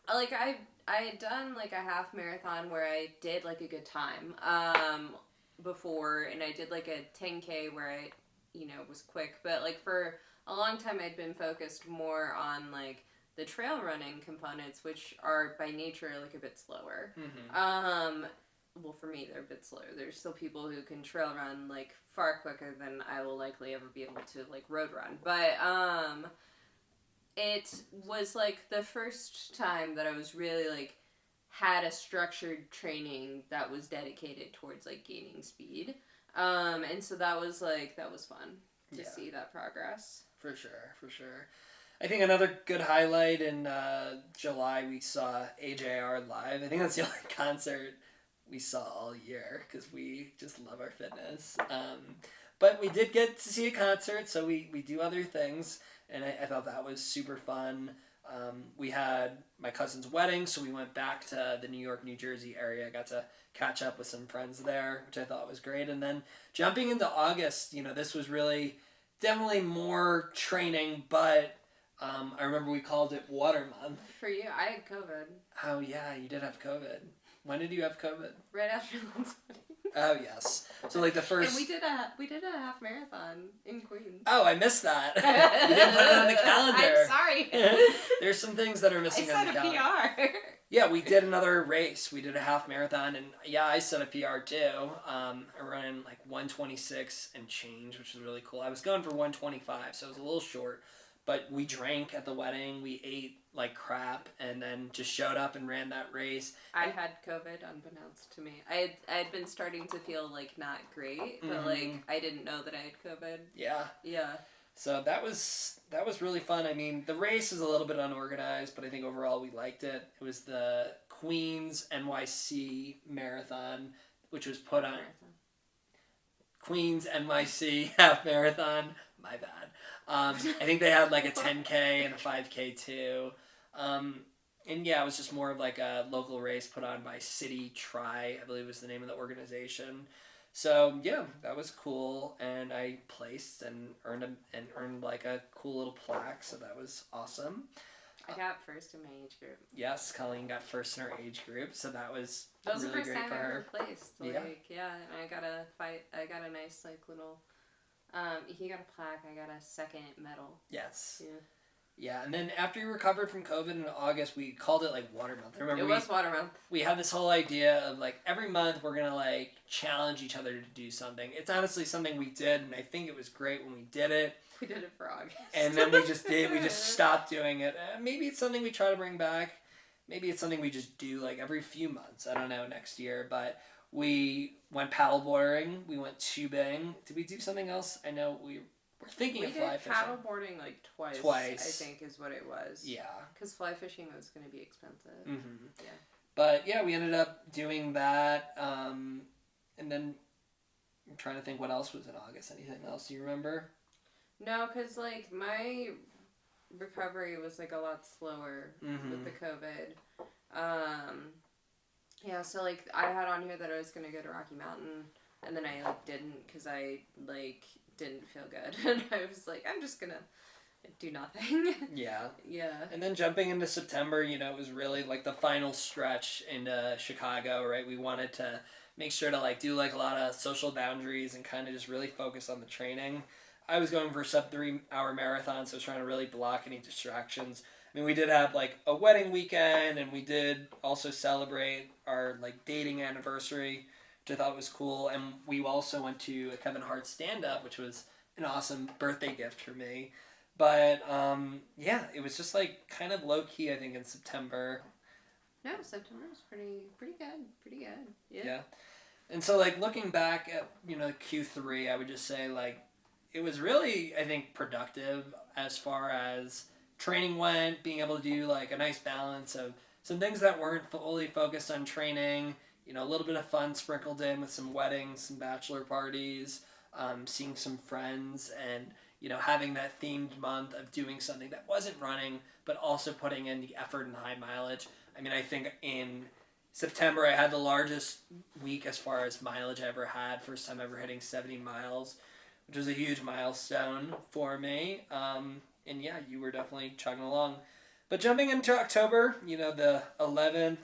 Like, I had done, like, a half marathon where I did, like, a good time before, and I did, like, a 10K where I, you know, was quick. But, like, for a long time I'd been focused more on, like, the trail running components, which are, by nature, like, a bit slower. Mm-hmm. Well, for me, they're a bit slower. There's still people who can trail run, like, far quicker than I will likely ever be able to, like, road run. But, it was, like, the first time that I was really, like, had a structured training that was dedicated towards, like, gaining speed. And so that was, like, that was fun. to see that progress. For sure. I think another good highlight in July, we saw AJR live. I think that's the only concert we saw all year because we just love our fitness. But we did get to see a concert, so we do other things, and I thought that was super fun. We had my cousin's wedding, so we went back to the New York, New Jersey area. I got to catch up with some friends there, which I thought was great. And then jumping into August, this was really definitely more training, but I remember we called it Water Month. For you, I had COVID. Oh, yeah, you did have COVID. When did you have COVID? Right after Lynn's wedding. Oh, yes. So, like, the first... And we did a half marathon in Queens. Oh, I missed that. You didn't put it on the calendar. I'm sorry. There's some things that are missing on the calendar. I set a PR. Yeah, we did another race. We did a half marathon, and yeah, I set a PR too. I ran like 126 and change, which was really cool. I was going for 125, so it was a little short. But we drank at the wedding, we ate like crap, and then just showed up and ran that race. I had COVID unbeknownst to me. I had been starting to feel like not great, but like I didn't know that I had COVID. Yeah. Yeah. So that was really fun. I mean, the race was a little bit unorganized, but I think overall we liked it. It was the Queens NYC Marathon, which was put on Queens NYC half marathon. My bad. I think they had like a 10K and a 5K too. And yeah, it was just more of like a local race put on by City Tri, I believe was the name of the organization. So yeah, that was cool, and I placed and earned like a cool little plaque. So that was awesome. I got first in my age group. Yes, Colleen got first in her age group, so that was really the first great time for I her. Ever placed. Like, yeah, and I got a nice like little. He got a plaque. I got a second medal. Yes. Yeah. Yeah, and then after we recovered from COVID in August, we called it like Water Month. Remember, it was Water Month. We had this whole idea of like every month we're gonna like challenge each other to do something. It's honestly something we did, and I think it was great when we did it. We did it for August. And then we just stopped doing it. Maybe it's something we try to bring back. Maybe it's something we just do like every few months. I don't know, next year. But we went paddleboarding. We went tubing. Did we do something else? I know we're thinking of fly fishing. We did paddleboarding like twice. I think is what it was. Yeah. Because fly fishing was going to be expensive. Mm-hmm. Yeah. But yeah, we ended up doing that. And then I'm trying to think what else was in August. Anything else you remember? No, because like my recovery was like a lot slower with the COVID. Yeah, so like I had on here that I was gonna go to Rocky Mountain, and then I like didn't because I like didn't feel good, and I was like, I'm just gonna do nothing. Yeah. Yeah. And then jumping into September, it was really like the final stretch into Chicago, right? We wanted to make sure to like do like a lot of social boundaries and kind of just really focus on the training. I was going for a sub 3 hour marathon, so I was trying to really block any distractions. I mean, we did have like a wedding weekend, and we did also celebrate our like dating anniversary, which I thought was cool. And we also went to a Kevin Hart stand-up, which was an awesome birthday gift for me. But yeah, it was just like kind of low key, I think, in September. No, September was pretty good. Yeah. Yeah. And so like looking back at Q3, I would just say like it was really, I think, productive as far as training went, being able to do like a nice balance of some things that weren't fully focused on training, a little bit of fun sprinkled in with some weddings, some bachelor parties, seeing some friends, and having that themed month of doing something that wasn't running, but also putting in the effort and high mileage. I mean, I think in September I had the largest week as far as mileage I ever had, first time ever hitting 70 miles, which was a huge milestone for me. And yeah, you were definitely chugging along. But jumping into October, the 11th,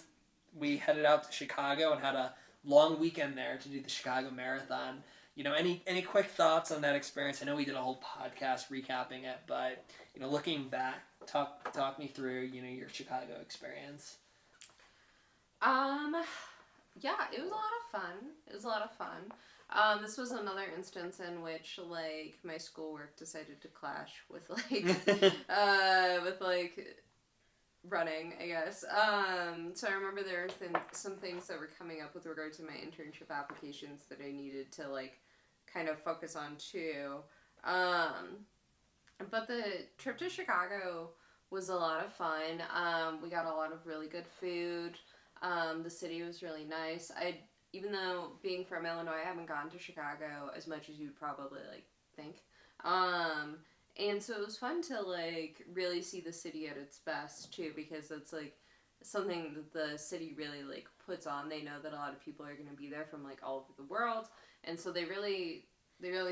we headed out to Chicago and had a long weekend there to do the Chicago Marathon. Any quick thoughts on that experience? I know we did a whole podcast recapping it, but looking back, talk me through your Chicago experience. Yeah, it was a lot of fun. This was another instance in which like my schoolwork decided to clash with like running, I guess. So I remember there were some things that were coming up with regard to my internship applications that I needed to like kind of focus on too. But the trip to Chicago was a lot of fun. We got a lot of really good food. The city was really nice. Even though being from Illinois, I haven't gone to Chicago as much as you'd probably like think. And so it was fun to like really see the city at its best too, because it's like something that the city really like puts on. They know that a lot of people are going to be there from like all over the world, and so they really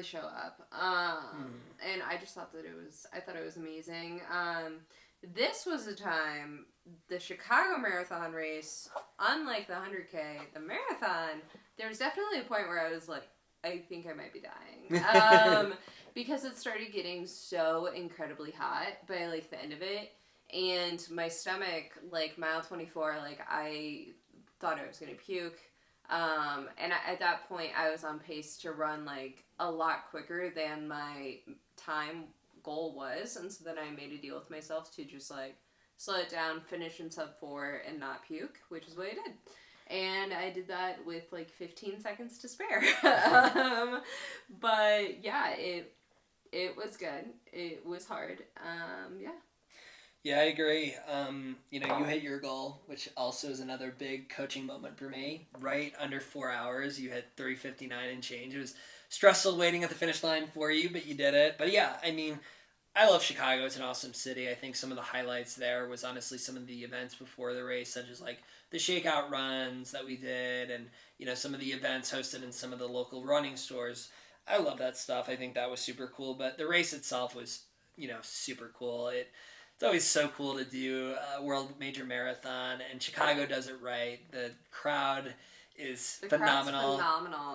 show up. And I just thought that I thought it was amazing. This was a time, the Chicago Marathon race, unlike the 100K, the marathon, there was definitely a point where I was like, I think I might be dying. Because it started getting so incredibly hot by like the end of it. And my stomach, like mile 24, like I thought I was going to puke. At that point, I was on pace to run like a lot quicker than my time goal was. And so then I made a deal with myself to just like slow it down, finish in sub 4, and not puke, which is what I did. And I did that with like 15 seconds to spare. But yeah, it was good. It was hard. Yeah. Yeah, I agree. You hit your goal, which also is another big coaching moment for me. Right under 4 hours, you hit 3:59 and change. It was stressful waiting at the finish line for you, but you did it. But yeah, I mean, I love Chicago. It's an awesome city. I think some of the highlights there was honestly some of the events before the race, such as like the shakeout runs that we did, and some of the events hosted in some of the local running stores. I love that stuff. I think that was super cool. But the race itself was, super cool. It's always so cool to do a world major marathon, and Chicago does it right. The crowd is phenomenal.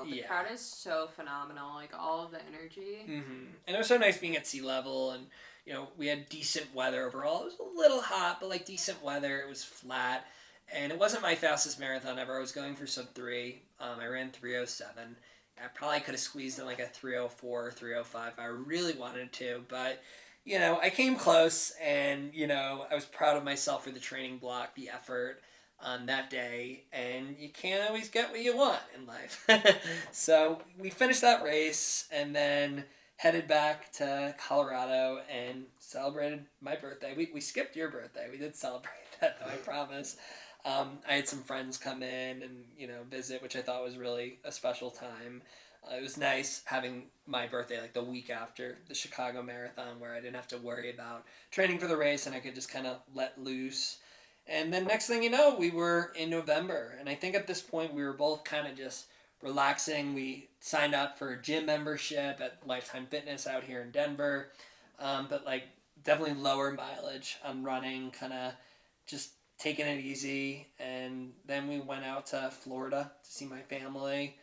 The crowd is so phenomenal. Like all of the energy. Mm-hmm. And it was so nice being at sea level, and we had decent weather overall. It was a little hot, but like decent weather. It was flat, and it wasn't my fastest marathon ever. I was going for sub 3. I ran 3:07. I probably could have squeezed in like a 3:04, 3:05 if I really wanted to, but I came close, and, I was proud of myself for the training block, the effort on that day, and you can't always get what you want in life. So we finished that race, and then headed back to Colorado and celebrated my birthday. We skipped your birthday. We did celebrate that, though, I promise. I had some friends come in and, visit, which I thought was really a special time. It was nice having my birthday like the week after the Chicago Marathon, where I didn't have to worry about training for the race and I could just kind of let loose. And then next thing you know, we were in November. And I think at this point we were both kind of just relaxing. We signed up for a gym membership at Lifetime Fitness out here in Denver. But like definitely lower mileage on running, kind of just taking it easy. And then we went out to Florida to see my family.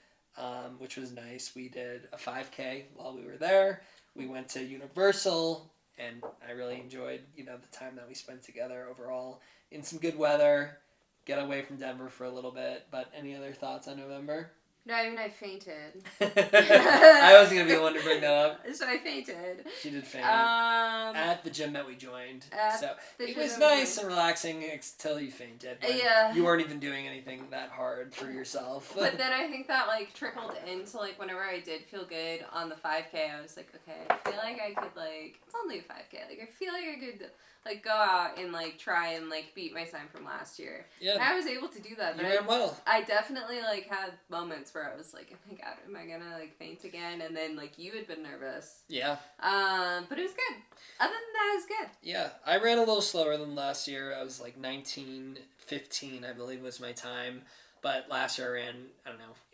Which was nice. We did a 5K while we were there. We went to Universal, and I really enjoyed, the time that we spent together overall in some good weather. Get away from Denver for a little bit. But any other thoughts on November? No, I mean, I fainted. I was going to be the one to bring that up. So I fainted. She did faint. At the gym that we joined. So it was nice and relaxing until you fainted. Yeah. You weren't even doing anything that hard for yourself. But then I think that, like, trickled into, like, whenever I did feel good on the 5K, I was like, okay, I feel like I could, like, it's only a 5K. Like, I feel like I could, like, go out and, like, try and, like, beat my time from last year. Yeah. And I was able to do that. You ran well. I definitely, like, had moments where I was like, oh my god, am I gonna, like, faint again? And then, like, you had been nervous. Yeah. But it was good. Other than that, it was good. Yeah. I ran a little slower than last year. I was, like, 19:15, I believe, was my time. But last year I ran,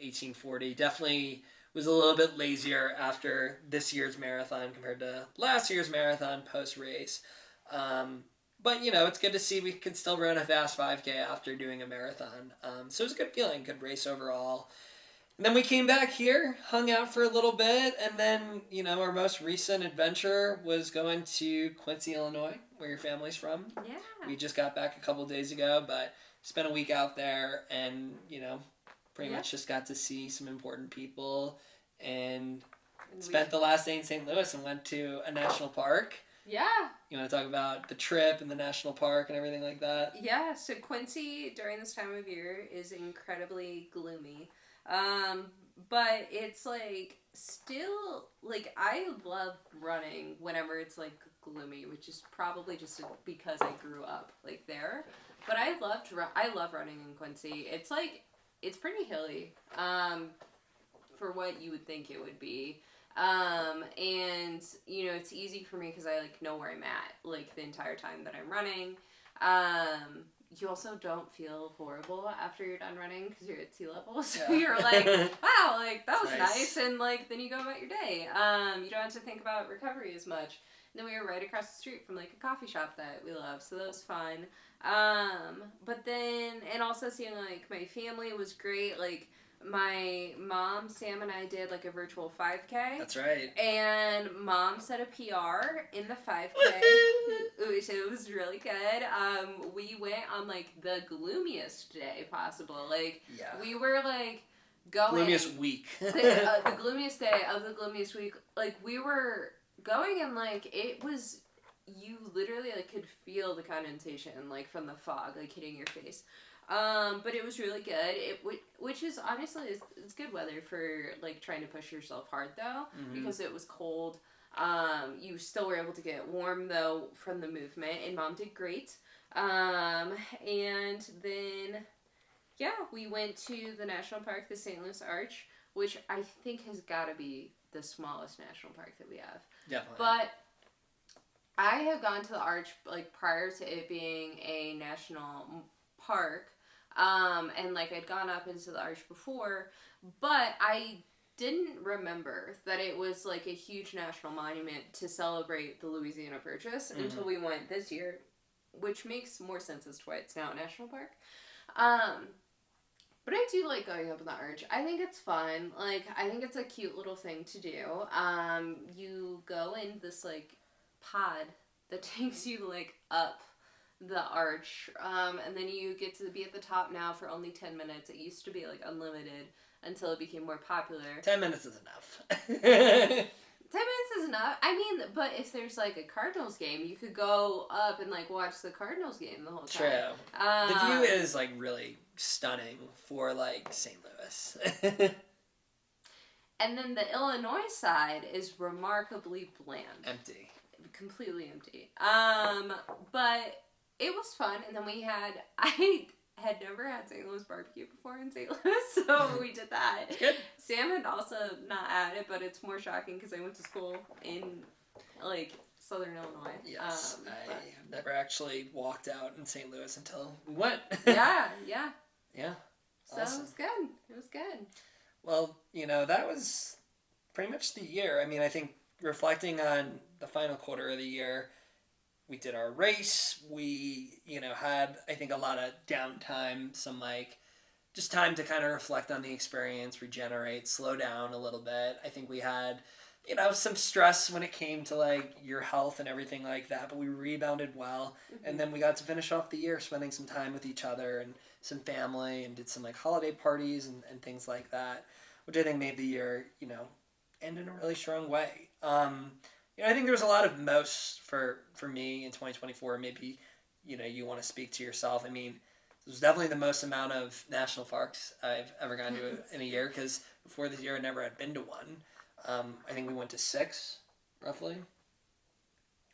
18:40. Definitely was a little bit lazier after this year's marathon compared to last year's marathon post-race. But, it's good to see we can still run a fast 5K after doing a marathon. So it was a good feeling, good race overall. And then we came back here, hung out for a little bit, and then, our most recent adventure was going to Quincy, Illinois, where your family's from. Yeah. We just got back a couple days ago, but spent a week out there and, pretty much just got to see some important people and spent the last day in St. Louis and went to a national park. Yeah. You want to talk about the trip and the national park and everything like that? Yeah, so Quincy during this time of year is incredibly gloomy. But it's like still like I love running whenever it's like gloomy, which is probably just because I grew up like there. But I love running in Quincy. It's like it's pretty hilly. For what you would think it would be. And you know, it's easy for me because I like know where I'm at like the entire time that I'm running. You also don't feel horrible after you're done running because you're at sea level, so Yeah. you're like, wow, like that was Nice. nice, and like then you go about your day. You don't have to think about recovery as much. And then we were right across the street from like a coffee shop that we love, so that was fun. But then and also seeing like my family was great. Like my mom, Sam, and I did like a virtual 5K. That's right. And mom set a PR in the 5K, which it was really good. We went on like the gloomiest day possible. Like we were like going gloomiest week. the gloomiest day of the gloomiest week. Like we were going and like it was. You literally like could feel the condensation like from the fog like hitting your face. But it was really good. Which is honestly it's good weather for like trying to push yourself hard though, because it was cold. You still were able to get warm though from the movement, and mom did great. And then we went to the national park, the St. Louis Arch, which I think has got to be the smallest national park that we have. Definitely. But I have gone to the Arch like prior to it being a national park, and like I'd gone up into the Arch before, but I didn't remember that it was like a huge national monument to celebrate the Louisiana Purchase until we went this year, which makes more sense as to why it's now a national park. But I do like going up in the Arch. I think it's fun. Like, I think it's a cute little thing to do. You go in this like pod that takes you like up the arch, and then you get to be at the top now for only 10 minutes. It used to be like unlimited until it became more popular. 10 minutes is enough. 10 minutes is enough. I mean, but if there's like a Cardinals game, you could go up and like watch the Cardinals game the whole time. True. The view is like really stunning for like St. Louis. And then the Illinois side is remarkably bland. Empty. Completely empty. But it was fun, and then I had never had St. Louis barbecue before in St. Louis, so we did that. Good. Sam had also not had it, but it's more shocking because I went to school in, like, Southern Illinois. Yes, I never actually walked out in St. Louis until we went. Yeah. So Awesome. It was good. Well, you know, that was pretty much the year. I mean, I think reflecting on the final quarter of the year, we did our race. We, you know, had, I think, a lot of downtime, some like just time to kind of reflect on the experience, regenerate, slow down a little bit. I think we had, you know, some stress when it came to like your health and everything like that, but we rebounded well. And then we got to finish off the year spending some time with each other and some family, and did some like holiday parties and things like that, which I think made the year, you know, end in a really strong way. You know, I think there was a lot of most for me in 2024. Maybe, you know, you want to speak to yourself. I mean, it was definitely the most amount of national parks I've ever gone to in a year, because before this year I never had been to one. I think we went to 6, roughly.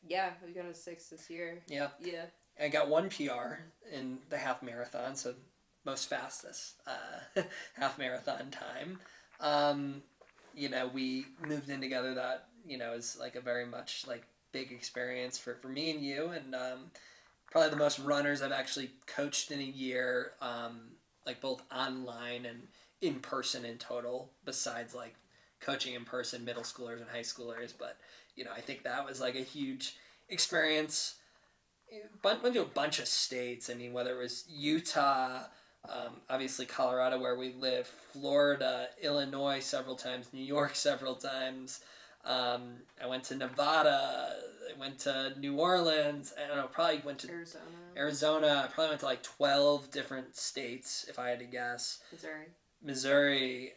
Yeah, we got to 6 this year. Yeah. I got 1 PR in the half marathon, so most fastest half marathon time. You know, we moved in together. That, you know, is like a very much like big experience for me and you, and probably the most runners I've actually coached in a year, like both online and in person in total, besides like coaching in person middle schoolers and high schoolers. But, you know, I think that was like a huge experience. Went to a bunch of states. I mean, whether it was Utah, obviously Colorado where we live, Florida, Illinois several times, New York several times. I went to Nevada. I went to New Orleans. I don't know, probably went to Arizona. I probably went to like 12 different states, if I had to guess. Missouri.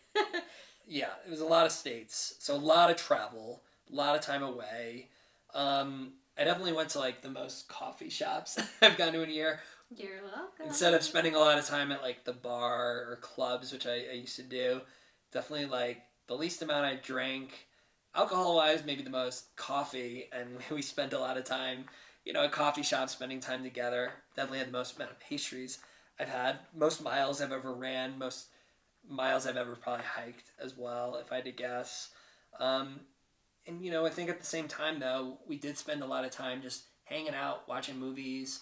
Yeah, it was a lot of states. So a lot of travel, a lot of time away. I definitely went to like the most coffee shops I've gone to in a year. You're welcome. Instead of spending a lot of time at like the bar or clubs, which I used to do, definitely like the least amount I drank, alcohol wise, maybe the most coffee, and we spent a lot of time, at coffee shops, spending time together. Definitely had the most amount of pastries I've had, most miles I've ever ran, most miles I've ever probably hiked as well, if I had to guess. And I think at the same time though, we did spend a lot of time just hanging out, watching movies,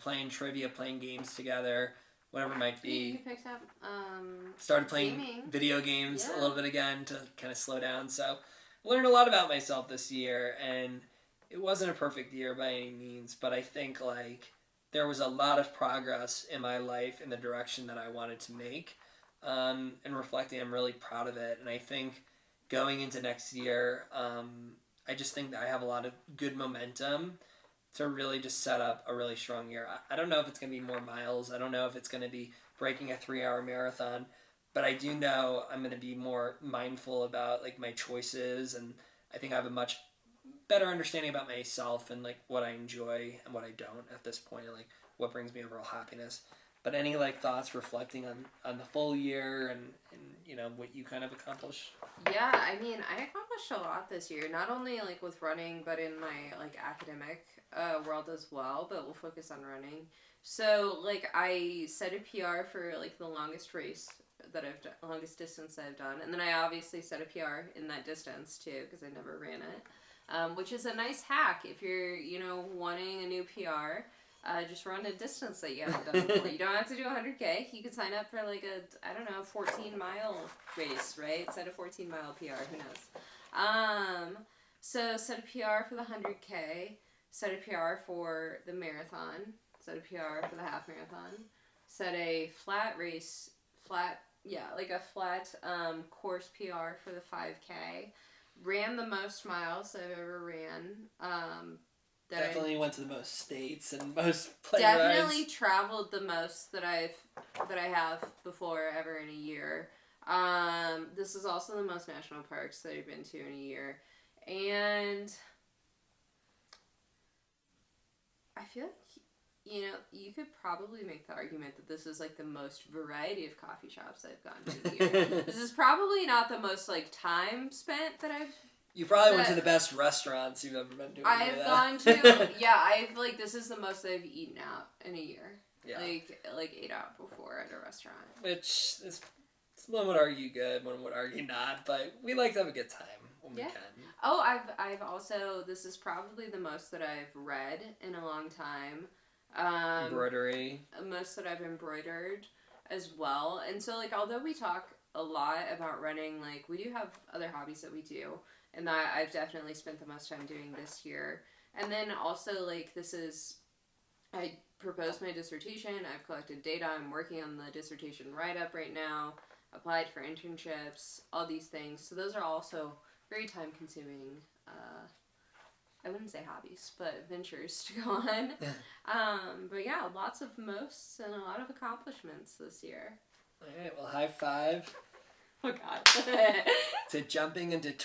playing trivia, playing games together, whatever it might be. You picked up started playing gaming. Video games a little bit again to kind of slow down. So I learned a lot about myself this year, and it wasn't a perfect year by any means, but I think like there was a lot of progress in my life in the direction that I wanted to make. And reflecting, I'm really proud of it. And I think going into next year, I just think that I have a lot of good momentum to really just set up a really strong year. I don't know if it's going to be more miles. I don't know if it's going to be breaking a 3-hour marathon, but I do know I'm going to be more mindful about like my choices, and I think I have a much better understanding about myself and like what I enjoy and what I don't at this point, and like what brings me overall happiness. But any like thoughts reflecting on the full year and what you kind of accomplished? Yeah, I mean, I accomplished a lot this year. Not only like with running, but in my like academic world as well. But we'll focus on running. So like I set a PR for like the longest race that I've done, longest distance that I've done, and then I obviously set a PR in that distance too because I never ran it, which is a nice hack if you're wanting a new PR. Just run a distance that you haven't done before. You don't have to do 100K. You could sign up for like a 14-mile race, right? Set a 14-mile PR. Who knows? So set a PR for the 100K. Set a PR for the marathon. Set a PR for the half marathon. Set a flat course PR for the 5K. Ran the most miles I've ever ran. Definitely went to the most states and most plane definitely rides. Traveled the most that I have before ever in a year. This is also the most national parks that I've been to in a year, and I feel like you could probably make the argument that this is like the most variety of coffee shops I've gone to in a year. This is probably not the most like time spent that I've. You probably went to the best restaurants you've ever been to. I've gone to, this is the most I've eaten out in a year. Yeah. Like ate out before at a restaurant. Which is, one would argue good, one would argue not, but we like to have a good time when we can. Oh, I've also, this is probably the most that I've read in a long time. Embroidery. Most that I've embroidered as well. And so, like, although we talk a lot about running, like, we do have other hobbies that we do. And that I've definitely spent the most time doing this year. And then also, like, I proposed my dissertation. I've collected data. I'm working on the dissertation write-up right now. Applied for internships. All these things. So those are also very time-consuming, I wouldn't say hobbies, but ventures to go on. But yeah, lots of mosts and a lot of accomplishments this year. All right, well, high five. Oh, God. To jumping into